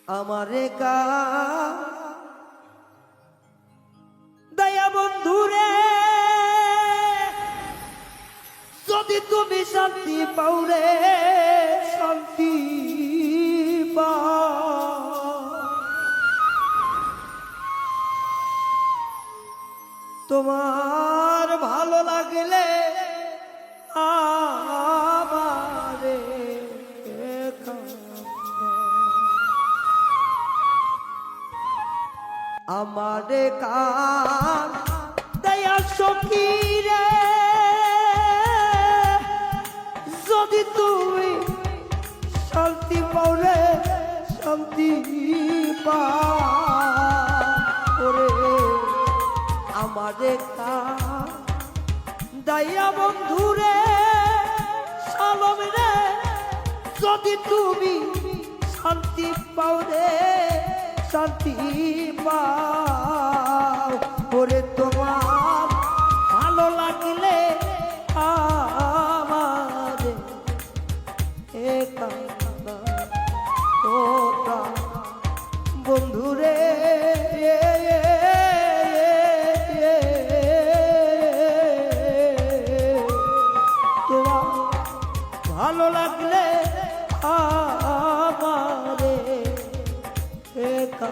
আমারে কা দয়া বন্ধুরে যদি তুমি শান্তি পাও রে শান্তি তোমার ভালো লাগলে আমারে আমারে কান দয়া সখী রে যদি তুমি শান্তি পাও রে শান্তি পাও রে আমারে কান দয়া বন্ধুরে সালাম রে যদি তুমি শান্তি পাও রে শান্তি পাও ওরে তোমার ভালো লাগলে আমারে একা ওটা বন্ধুরে তোমার ভালো লাগলে আমারে একা